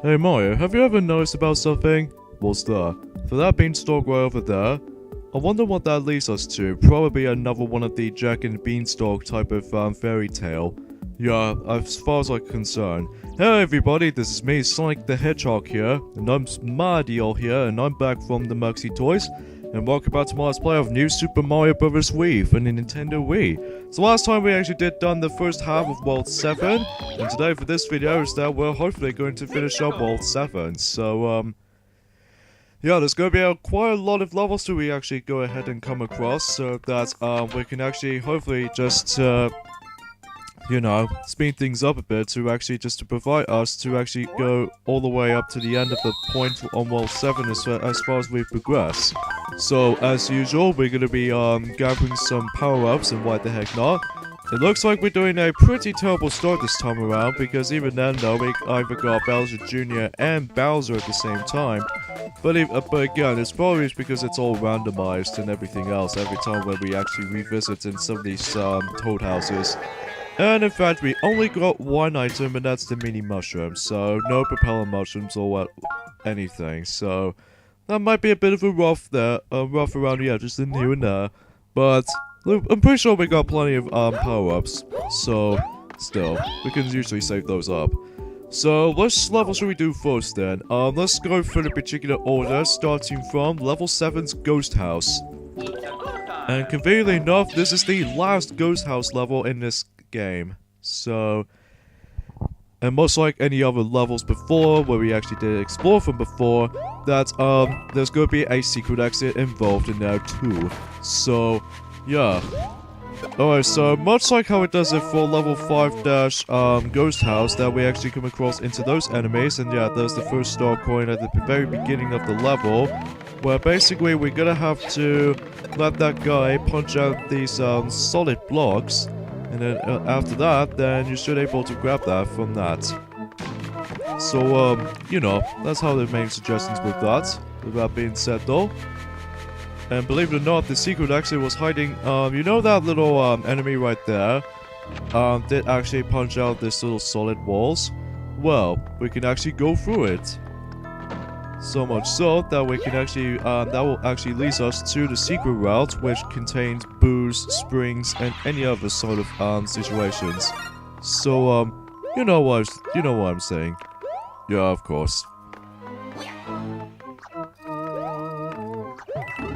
Hey Mario, have you ever noticed about something? What's that? For that beanstalk right over there? I wonder what that leads us to. Probably another one of the Jack and Beanstalk type of fairy tale. Yeah, as far as I'm concerned. Hey everybody, this is me, Sonic the Hedgehog here, and I'm Mario here, and I'm back from the Muxy Toys, and welcome back to my Let's Play of New Super Mario Bros. Wii for the Nintendo Wii. So last time we actually done the first half of World 7, and today for this video is that we're hopefully going to finish up World 7, so yeah, there's going to be quite a lot of levels to we actually go ahead and come across, so that we can actually hopefully just you know, speed things up a bit to actually just to provide us to actually go all the way up to the end of the point on World 7 as far as we progress. So, as usual, we're going to be gathering some power-ups and why the heck not. It looks like we're doing a pretty terrible start this time around, because even then though, we either got Bowser Jr. and Bowser at the same time. But again, it's probably because it's all randomized and everything else every time when we actually revisit in some of these Toad houses. And in fact, we only got one item, and that's the mini mushrooms, so no propeller mushrooms or anything, so that might be a bit of a rough around the edges in here and there, but I'm pretty sure we got plenty of power-ups, so still, we can usually save those up. So, which level should we do first then? Let's go for the particular order, starting from level 7's Ghost House. And conveniently enough, this is the last Ghost House level in this game. So, and much like any other levels before, where we actually did explore from before, that there's going to be a secret exit involved in there too. So, yeah. Alright, so much like how it does it for level 5 Ghost House, that we actually come across into those enemies, and yeah, there's the first star coin at the very beginning of the level, where basically we're gonna have to let that guy punch out these solid blocks, and then after that, then you should be able to grab that from that. So, you know, that's how the main suggestions with that. With that being said though, and believe it or not, the secret actually was hiding, you know that little enemy right there? Did actually punch out these little solid walls? Well, we can actually go through it. So much so that we can actually, that will actually lead us to the secret route, which contains booze, springs, and any other sort of situations. So, you know what I'm saying. Yeah, of course.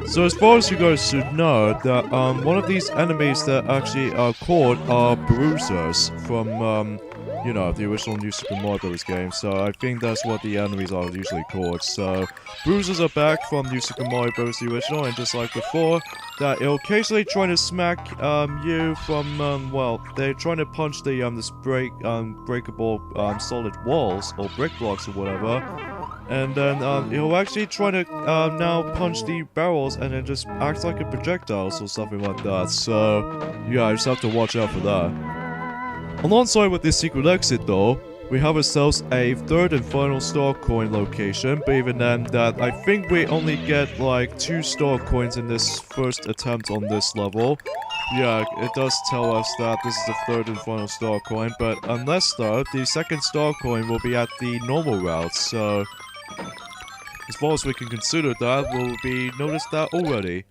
So as far as you guys should know, that one of these enemies that actually are called are bruisers from you know, the original New Super Mario Bros. Game, so I think that's what the enemies are usually called. So, bruisers are back from New Super Mario Bros. The original, and just like before, that it'll occasionally try to smack you from, well, they're trying to punch the this breakable solid walls, or brick blocks or whatever, and then it'll actually try to now punch the barrels and then just act like a projectile or something like that, so yeah, I just have to watch out for that. Alongside with this secret exit though, we have ourselves a third and final star coin location, but even then that I think we only get like 2 star coins in this first attempt on this level. Yeah, it does tell us that this is the third and final star coin, but unless though, the second star coin will be at the normal route, so as far as we can consider that, we'll be noticed that already.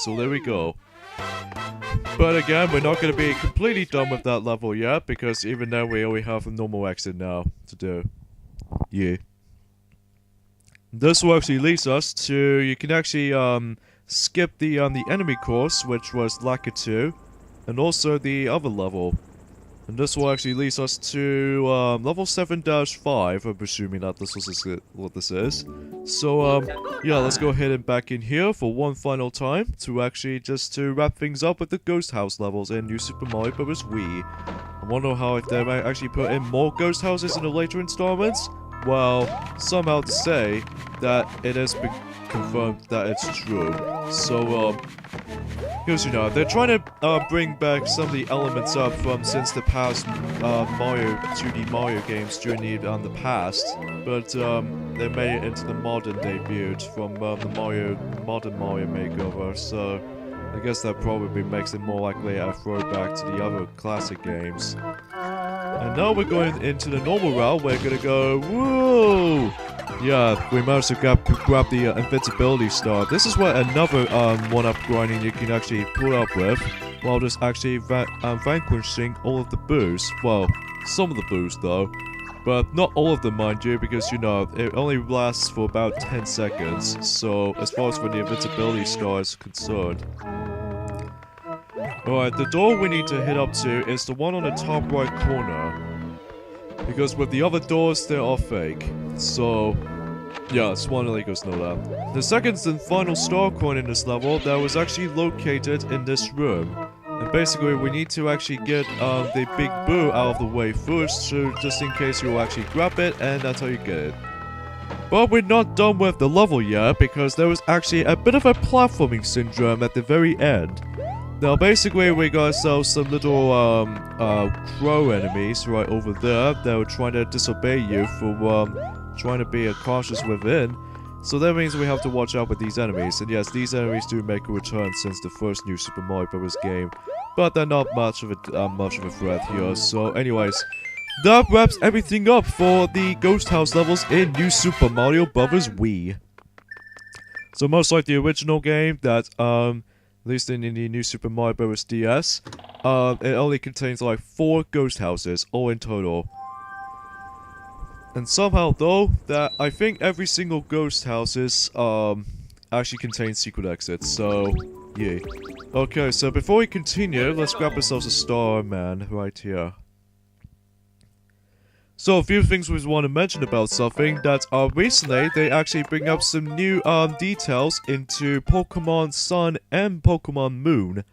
So there we go. But again, we're not going to be completely done with that level yet, because even though we only have a normal exit now to do. Yeah. This will actually lead us to, you can actually skip the enemy course, which was Lakitu, and also the other level. And this will actually lead us to level 7-5, I'm presuming that this was what this is. So, yeah, let's go ahead and back in here for one final time to actually just to wrap things up with the Ghost House levels in New Super Mario Bros. Wii. I wonder how if they might actually put in more Ghost Houses in the later installments. Well, somehow to say that it has been confirmed that it's true. So, because, you know, they're trying to bring back some of the elements up from since the past Mario 2D Mario games during the past, but they made it into the modern debut from the modern Mario makeover, so I guess that probably makes it more likely a throwback to the other classic games. And now we're going into the normal route. We're gonna go, whoa! Yeah, we managed to grab the invincibility star. This is where another one-up grinding you can actually put up with, while just actually vanquishing all of the boos. Well, some of the boos though. But not all of them, mind you, because, you know, it only lasts for about 10 seconds. So, as far as when the invincibility star is concerned. Alright, the door we need to hit up to is the one on the top right corner. Because with the other doors, they are fake. So, yeah, Swan Legos know that. The second and final star coin in this level that was actually located in this room. And basically, we need to actually get the big boo out of the way first, so just in case you'll actually grab it, and that's how you get it. But we're not done with the level yet, because there was actually a bit of a platforming syndrome at the very end. Now, basically, we got ourselves some little crow enemies right over there that were trying to disobey you for trying to be cautious within. So that means we have to watch out with these enemies. And yes, these enemies do make a return since the first new Super Mario Bros. Game, but they're not much of a threat here. So, anyways, that wraps everything up for the Ghost House levels in New Super Mario Bros. Wii. So much like the original game, that at least in the New Super Mario Bros. DS, it only contains like 4 ghost houses, all in total. And somehow though, that I think every single ghost houses actually contains secret exits, so yeah. Okay, so before we continue, let's grab ourselves a star, man, right here. So a few things we want to mention about something that recently they actually bring up some new details into Pokemon Sun and Pokemon Moon,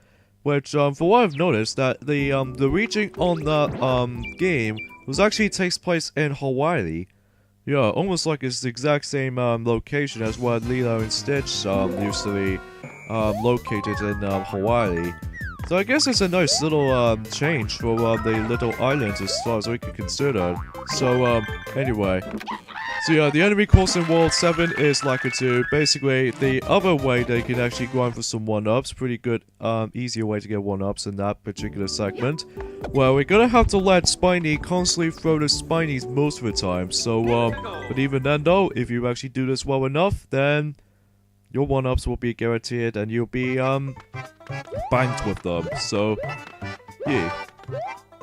which for what I've noticed that the region on the game was actually takes place in Hawaii. Yeah, almost like it's the exact same location as what Lilo and Stitch used to be located in Hawaii. So I guess it's a nice little change for the little islands as far as we could consider. So anyway. So yeah, the enemy course in World 7 is like a 2. Basically, the other way they can actually grind for some 1-ups, pretty good, easier way to get 1-ups in that particular segment. Well, we're gonna have to let Spiny constantly throw the Spinies most of the time. So, but even then though, if you actually do this well enough, then your 1-ups will be guaranteed and you'll be, banked with them. So, yeah.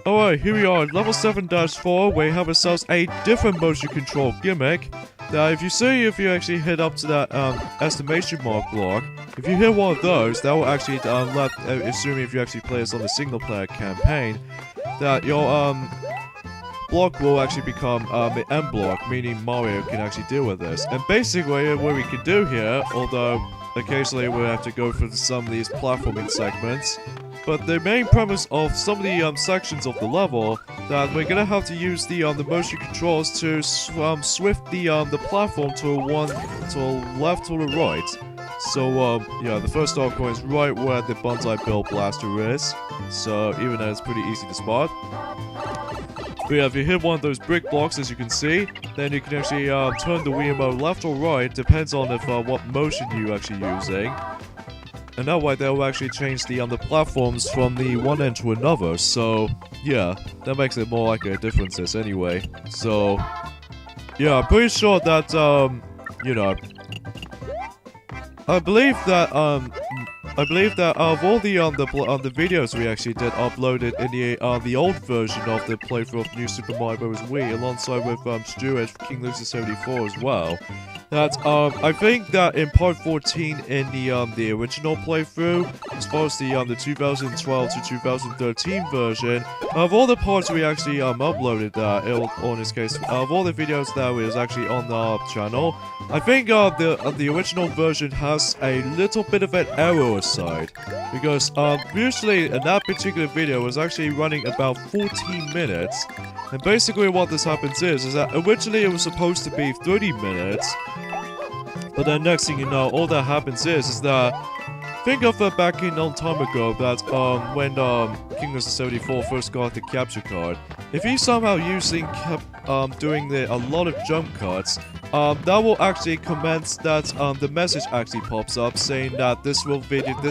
Alright, here we are, level 7-4, we have ourselves a different motion control gimmick. Now, if you actually hit up to that estimation mark block, if you hit one of those, that will actually assuming if you actually play this on the single player campaign, that your block will actually become an M block, meaning Mario can actually deal with this. And basically, what we can do here, although occasionally we'll have to go for some of these platforming segments, but the main premise of some of the sections of the level, that we're gonna have to use the motion controls to swift the platform to the left or the right. So yeah, the first star coin is right where the Banzai Bill Blaster is. So even though it's pretty easy to spot. But yeah, if you hit one of those brick blocks, as you can see, then you can actually turn the Wiimote left or right, depends on if what motion you're actually using. And that way they'll actually change the platforms from the one end to another, so yeah, that makes it more like a differences anyway. So yeah, I'm pretty sure that you know, I believe that of all the videos we actually did uploaded in the old version of the playthrough of New Super Mario Bros. Wii, alongside with Stuart King Lucy 74 as well, that I think that in part 14 in the original playthrough, as far as the 2012 to 2013 version, of all the parts we actually uploaded, or in this case, of all the videos that was actually on the channel, I think the original version has a little bit of an error aside, because usually in that particular video was actually running about 14 minutes, and basically what this happens is that originally it was supposed to be 30 minutes, but then next thing you know, all that happens is that, think of it back in a long time ago, that when King Lucy 74 first got the capture card, if he's somehow doing a lot of jump cuts, that will actually commence that the message actually pops up saying that this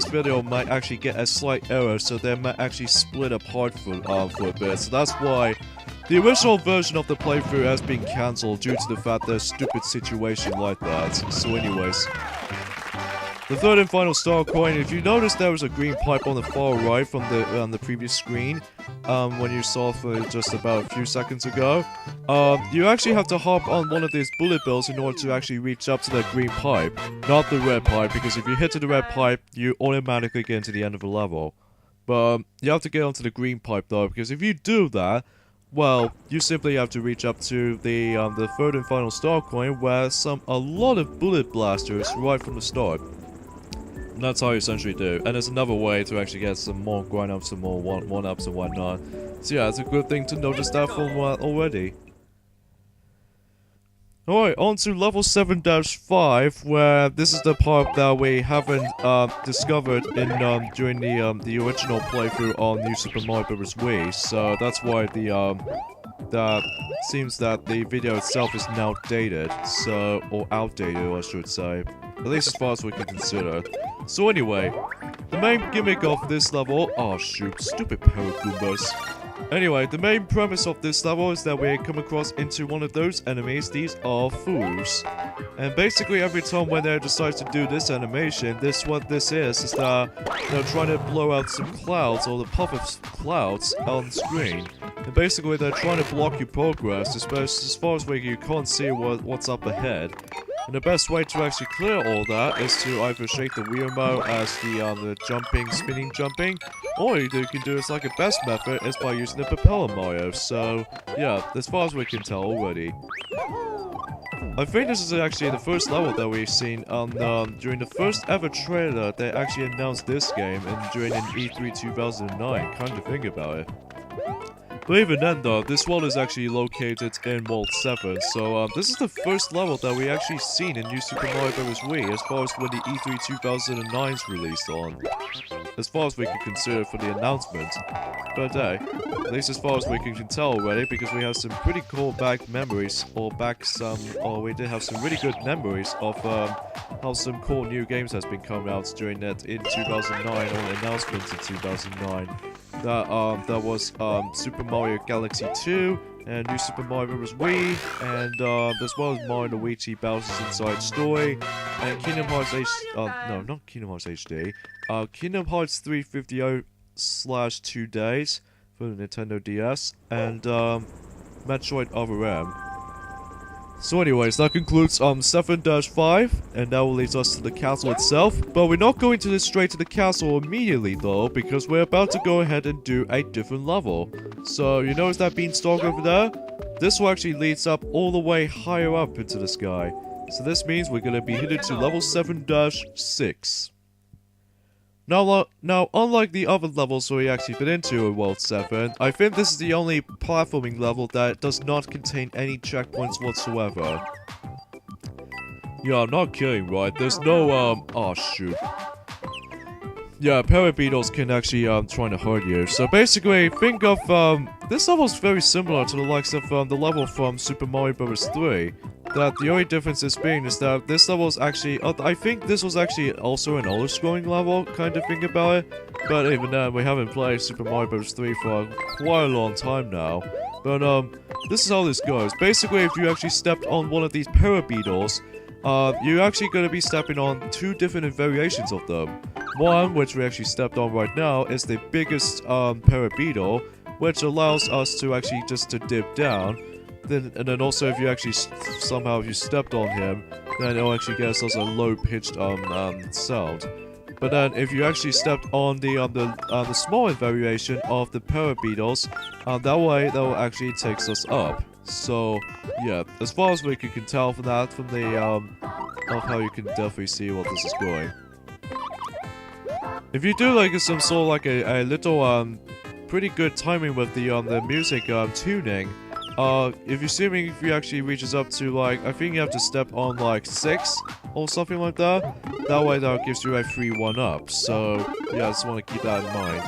video might actually get a slight error, so they might actually split apart for a bit. So that's why The original version of the playthrough has been cancelled due to the fact there's stupid situation like that. So anyways. The third and final star coin, if you notice there was a green pipe on the far right from the previous screen, when you saw for just about a few seconds ago, you actually have to hop on one of these bullet bills in order to actually reach up to that green pipe, not the red pipe, because if you hit to the red pipe, you automatically get into the end of the level. But you have to get onto the green pipe though, because if you do that, well, you simply have to reach up to the third and final star coin, where a lot of bullet blasters right from the start. And that's how you essentially do. And there's another way to actually get some more grind-ups, some more one-ups and whatnot. So yeah, it's a good thing to notice that from already. Alright, on to level 7-5, where this is the part that we haven't discovered in during the original playthrough on New Super Mario Bros. Wii. So that's why that seems that the video itself is now dated, so, or outdated I should say. At least as far as we can consider. So anyway, the main gimmick of this level... Oh shoot, stupid Paragoombas. Anyway, the main premise of this level is that we come across into one of those enemies. These are fools. And basically every time when they decide to do this animation, what this is that they're trying to blow out some clouds, or the puff of clouds on screen. And basically they're trying to block your progress, especially as far as you can't see what's up ahead. And the best way to actually clear all that is to either shake the Wiimote as the spinning jumping, or you can do it like a best method is by using the propeller Mario. So yeah, as far as we can tell already. I think this is actually the first level that we've seen during the first ever trailer they actually announced this game, and during an E3 2009, kind of think about it. But even then though, this world is actually located in World 7, so this is the first level that we actually seen in New Super Mario Bros. Wii as far as when the E3 2009 is released on. As far as we can consider for the announcement. But hey, at least as far as we can tell already, because we have some pretty cool memories, or we did have some really good memories of how some cool new games has been coming out during that in 2009, or announcements in 2009. That was Super Mario Galaxy 2, and New Super Mario Bros. Wii, and as well as Mario & Luigi Bowser's Inside Story, and Kingdom Hearts no, not Kingdom Hearts HD, Kingdom Hearts 358/2 Days for the Nintendo DS, and Metroid Other M. So anyways, that concludes 7-5, and that will lead us to the castle itself. But we're not going straight to the castle immediately though, because we're about to go ahead and do a different level. So you notice that beanstalk over there? This will actually leads up all the way higher up into the sky. So this means we're going to be headed to level 7-6. Now, unlike the other levels we actually been into in World 7, I think this is the only platforming level that does not contain any checkpoints whatsoever. Yeah, I'm not kidding, right? There's no, oh shoot. Yeah, Parabeetles can actually, trying to hurt you. So basically, think of, this level's very similar to the likes of, the level from Super Mario Bros. 3. That the only difference is that this level is actually, I think this was actually also an older scrolling level, kind of think about it. But even then, we haven't played Super Mario Bros. 3 for quite a long time now. But, this is how this goes. Basically, if you actually stepped on one of these Parabeetles, you're actually going to be stepping on two different variations of them. One, which we actually stepped on right now, is the biggest, Parabeetle, which allows us to actually just to dip down. And then also if you actually somehow if you stepped on him, then it'll actually get us a low-pitched sound. But then if you actually stepped on the smaller variation of the Parabeetles, that way that will actually takes us up. So yeah, as far as we can tell from that, from the of how you can definitely see what this is going. If you do like some sort of like a little pretty good timing with the music tuning. If you actually reaches up to like, I think you have to step on like 6 or something like that. That way that gives you a free 1-up. So yeah, I just want to keep that in mind.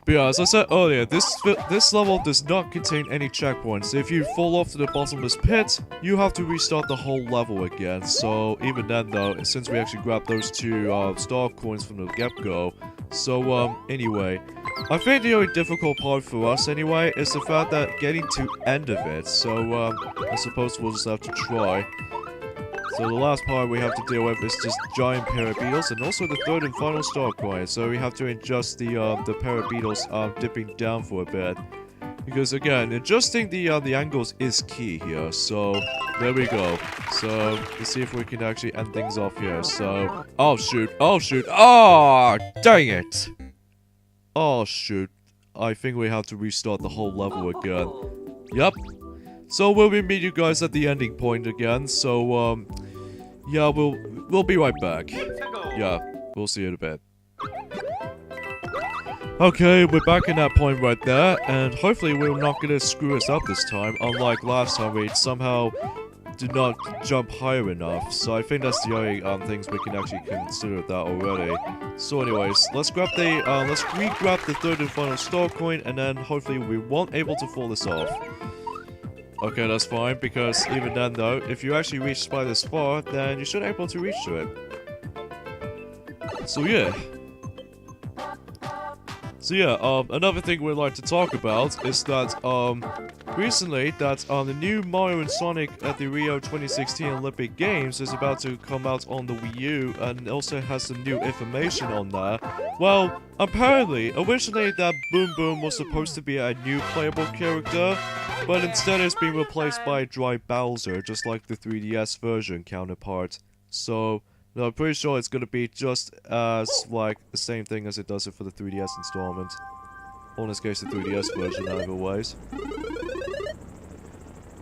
But yeah, as I said earlier, this level does not contain any checkpoints. If you fall off to the bottomless pit, you have to restart the whole level again. So even then though, since we actually grabbed those two star coins from the get-go, So, anyway, I think the only difficult part for us, anyway, is the fact that getting to end of it. So, I suppose we'll just have to try. So the last part we have to deal with is just giant parrot beetles, and also the third and final star coin. So we have to adjust the parrot beetles dipping down for a bit. Because again, adjusting the angles is key here. So there we go. So let's see if we can actually end things off here. So oh shoot, oh shoot, oh dang it. Oh shoot. I think we have to restart the whole level again. Yep. So we'll meet you guys at the ending point again. So yeah, we'll be right back. Yeah, we'll see you in a bit. Okay, we're back in that point right there, and hopefully we're not gonna screw us up this time, unlike last time we somehow did not jump higher enough. So I think that's the only things we can actually consider that already. So anyways, let's grab the let's re-grab the third and final star coin, and then hopefully we won't able to fall this off. Okay, that's fine, because even then though, if you actually reach by this far, then you should be able to reach to it. So yeah. So yeah, another thing we'd like to talk about is that, recently, that, the new Mario and Sonic at the Rio 2016 Olympic Games is about to come out on the Wii U, and also has some new information on there. Well, apparently, originally that Boom Boom was supposed to be a new playable character, but instead it's been replaced by Dry Bowser, just like the 3DS version counterpart. So, no, I'm pretty sure it's gonna be just as, like, the same thing as it does it for the 3DS installment. Or in this case, the 3DS version, either ways.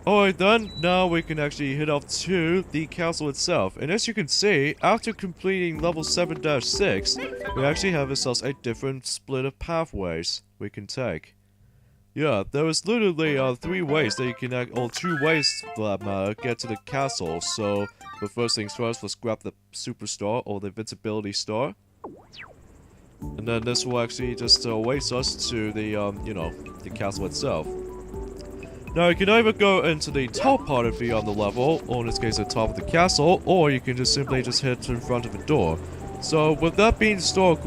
Alright then, now we can actually head off to the castle itself. And as you can see, after completing level 7-6, we actually have ourselves a different split of pathways we can take. Yeah, there is literally 3 ways that you can, or 2 ways for that matter, get to the castle. So, but first things first, let's grab the superstar or the invincibility star. And then this will actually just waste us to the, you know, the castle itself. Now you can either go into the top part of the level, or in this case the top of the castle, or you can just simply just hit in front of a door. So with that being stored,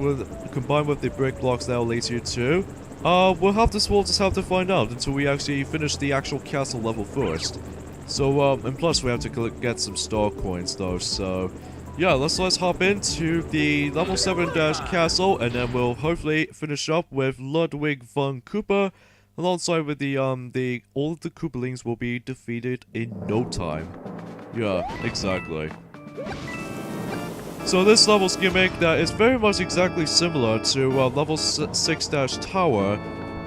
combined with the brick blocks that will lead you to, we'll just have to find out until we actually finish the actual castle level first. So, and plus we have to get some star coins though, so yeah, let's hop into the level 7 castle, and then we'll hopefully finish up with Ludwig von Koopa, alongside with the all of the Koopalings will be defeated in no time. Yeah, exactly. So this level's gimmick that is very much exactly similar to level 6-Tower,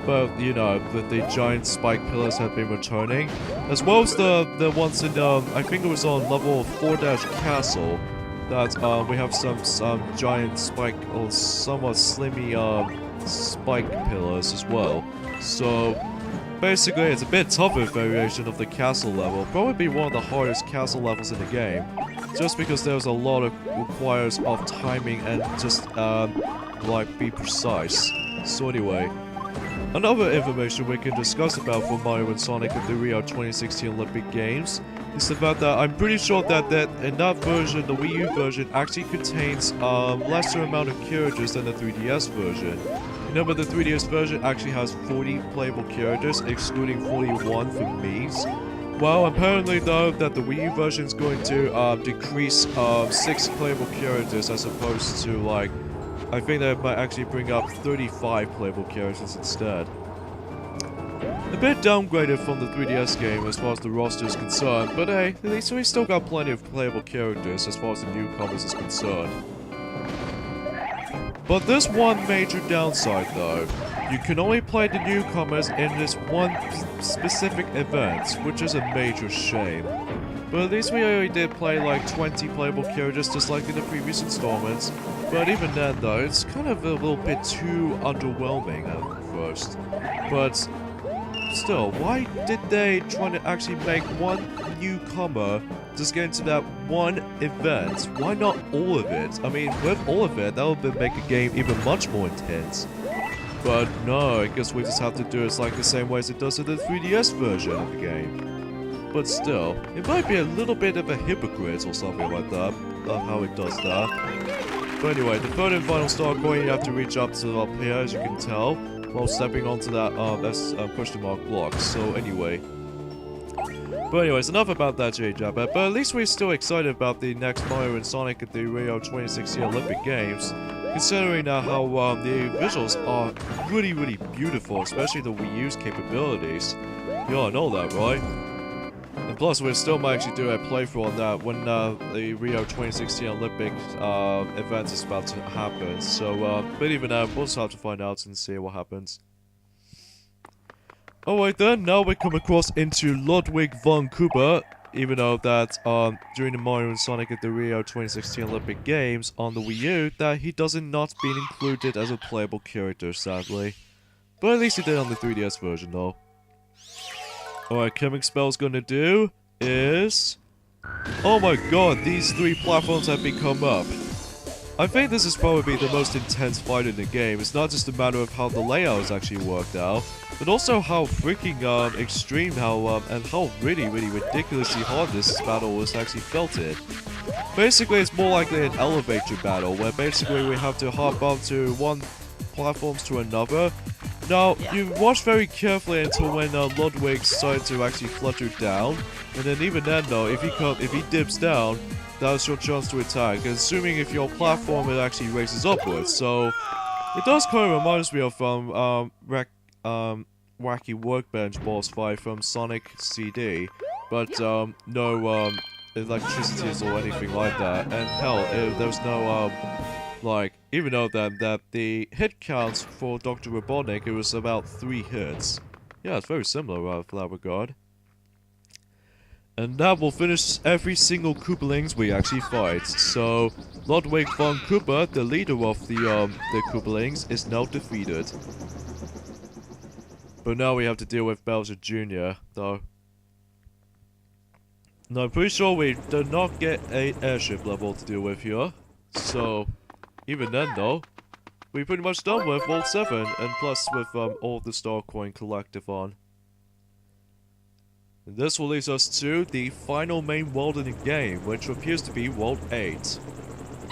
but you know, that the giant spike pillars have been returning, as well as the ones in I think it was on level 4-Castle, that we have some giant spike or somewhat slimmy spike pillars as well. So basically it's a bit tougher variation of the castle level, probably one of the hardest castle levels in the game, just because there's a lot of requires of timing and just like be precise. So anyway, another information we can discuss about for Mario and Sonic at the Rio 2016 Olympic Games is the fact that I'm pretty sure that in that version, the Wii U version actually contains lesser amount of characters than the 3DS version. You know, but the 3DS version actually has 40 playable characters, excluding 41 for Mii's. Well, apparently though, that the Wii U version is going to decrease 6 playable characters as opposed to, like, I think that might actually bring up 35 playable characters instead. A bit downgraded from the 3DS game as far as the roster is concerned, but hey, at least we still got plenty of playable characters as far as the newcomers is concerned. But there's one major downside though. You can only play the newcomers in this one specific event, which is a major shame. But at least we already did play like 20 playable characters just like in the previous installments. But even then though, it's kind of a little bit too underwhelming at first. But still, why did they try to actually make one newcomer just get into that one event? Why not all of it? I mean, with all of it, that would make a game even much more intense. But no, I guess we just have to do it like the same way as it does in the 3DS version of the game. But still, it might be a little bit of a hypocrite or something like that, of how it does that. But anyway, the third and final star coin you have to reach up to up here, as you can tell, while stepping onto that question mark block. So anyway. But anyways, enough about that, J-Jabba. But at least we're still excited about the next Mario and Sonic at the Rio 2016 Olympic Games. Considering how the visuals are really, really beautiful, especially the Wii U's capabilities. You all know that, right? And plus, we still might actually do a playthrough on that when the Rio 2016 Olympic event is about to happen. So, but even now, we'll just have to find out and see what happens. Alright then, now we come across into Ludwig von Koopa. Even though that during the Mario and Sonic at the Rio 2016 Olympic Games on the Wii U, that he doesn't not been included as a playable character, sadly. But at least he did on the 3DS version, though. Alright, Chemic Spell's gonna do is... Oh my god, these 3 platforms have been come up. I think this is probably the most intense fight in the game. It's not just a matter of how the layout is actually worked out, but also how freaking extreme, and how really ridiculously hard this battle was actually felt in. Basically, it's more likely an elevator battle, where basically we have to hop onto one platforms to another. Now, you watch very carefully until when Ludwig decided to actually flutter down, and then even then though, if he dips down, that's your chance to attack, assuming if your platform it actually races upwards. So it does kind of remind me of Wacky Workbench boss fight from Sonic CD, but no electricity or anything like that. And hell, there's no like, even though that the hit counts for Dr. Robotnik, it was about 3 hits. Yeah, it's very similar for that regard. And that will finish every single Koopalings we actually fight. So, Ludwig von Koopa, the leader of the Koopalings, is now defeated. But now we have to deal with Bowser Jr., though. Now, I'm pretty sure we did not get an airship level to deal with here. So, even then though, we're pretty much done with World 7, and plus with all the Star Coin Collectathon. And this will lead us to the final main world in the game, which appears to be World 8.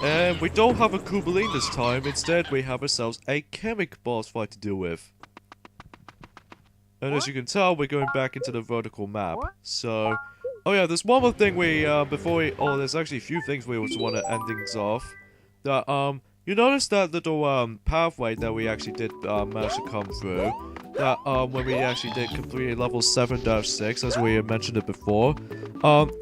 And we don't have a Koopaling this time, instead we have ourselves a Chemic boss fight to deal with. And as you can tell, we're going back into the vertical map. So, oh yeah, there's one more thing there's actually a few things we also want to end things off. That, you notice that little, pathway that we actually did, manage to come through. That, when we actually did complete level 7-6, as we mentioned it before.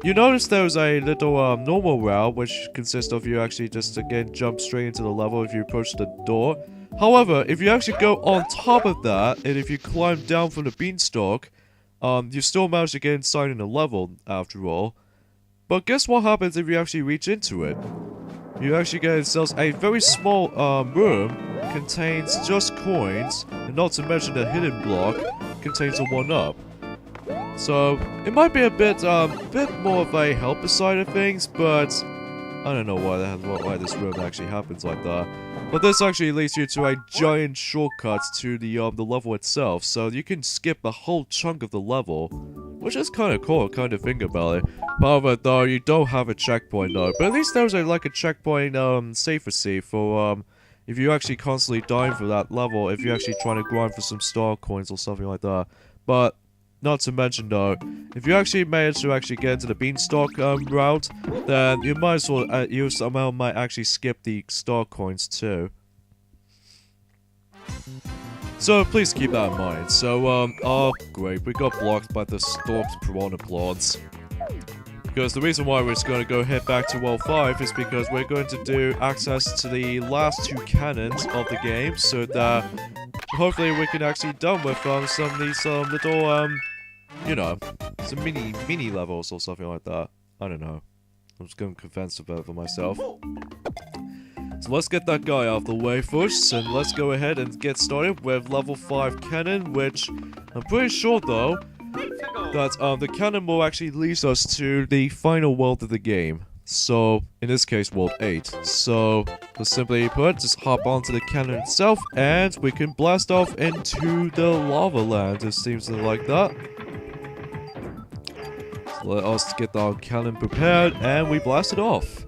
You notice there's a little, normal route, which consists of you actually just, again, jump straight into the level if you approach the door. However, if you actually go on top of that, and if you climb down from the beanstalk, you still manage to get inside in the level, after all. But guess what happens if you actually reach into it? You actually get yourselves a very small, room, contains just coins, and not to mention the hidden block, contains a 1-up. So, it might be a bit more of a helper side of things, but I don't know why this room actually happens like that. But this actually leads you to a giant shortcut to the level itself, so you can skip a whole chunk of the level, which is kind of cool, kind of think about it. However, though, you don't have a checkpoint though, but at least there's a checkpoint safety for if you actually constantly dying for that level, if you're actually trying to grind for some star coins or something like that. But not to mention though, if you actually manage to actually get into the beanstalk route, then you might as well you somehow might actually skip the star coins too. So please keep that in mind. So oh great, we got blocked by the stalked piranha plants. Because the reason why we're just going to go head back to World 5 is because we're going to do access to the last 2 cannons of the game, so that hopefully we can actually done with some of these little you know, some mini levels or something like that. I don't know. I'm just going to convince about it for myself. So let's get that guy out of the way first, and let's go ahead and get started with level 5 cannon, which I'm pretty sure though that the cannon will actually lead us to the final world of the game. So, in this case, World 8. So, let's simply put, just hop onto the cannon itself, and we can blast off into the lava land, it seems like that. So let us get our cannon prepared, and we blast it off.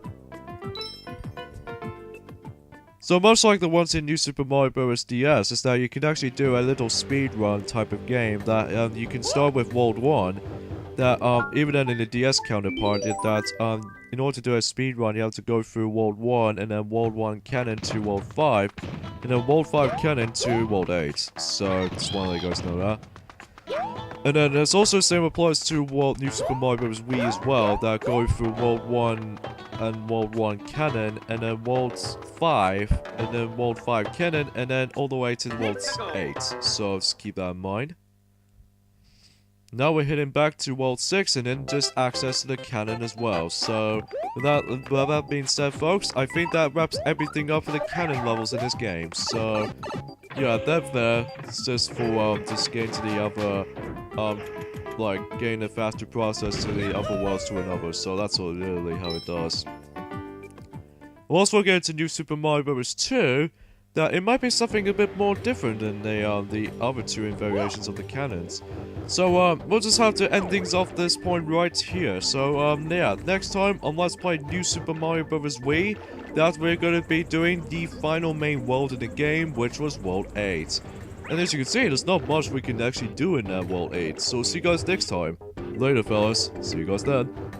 So much like the ones in New Super Mario Bros. DS, is that you can actually do a little speed run type of game that you can start with World 1. That even then in the DS counterpart, that in order to do a speed run, you have to go through World 1 and then World 1 canon to World 5, and then World 5 canon to World 8. So just want to let you guys know that. And then there's also the same applies to New Super Mario Bros. Wii as well, that go through World 1 and World 1 canon, and then World 5, and then World 5 canon, and then all the way to World 8. So just keep that in mind. Now we're heading back to World 6 and then just access to the canon as well. So, with that being said, folks, I think that wraps everything up for the canon levels in this game. So, yeah, that's there. It's just for, just getting to the other, like, getting a faster process to the other worlds to another. So that's literally how it does. We'll also get into New Super Mario Bros. 2, that it might be something a bit more different than the other two variations of the canons. So, we'll just have to end things off this point right here. So, yeah, next time on Let's Play New Super Mario Bros. Wii, that we're going to be doing the final main world in the game, which was World 8. And as you can see, there's not much we can actually do in that World 8. So, see you guys next time. Later, fellas. See you guys then.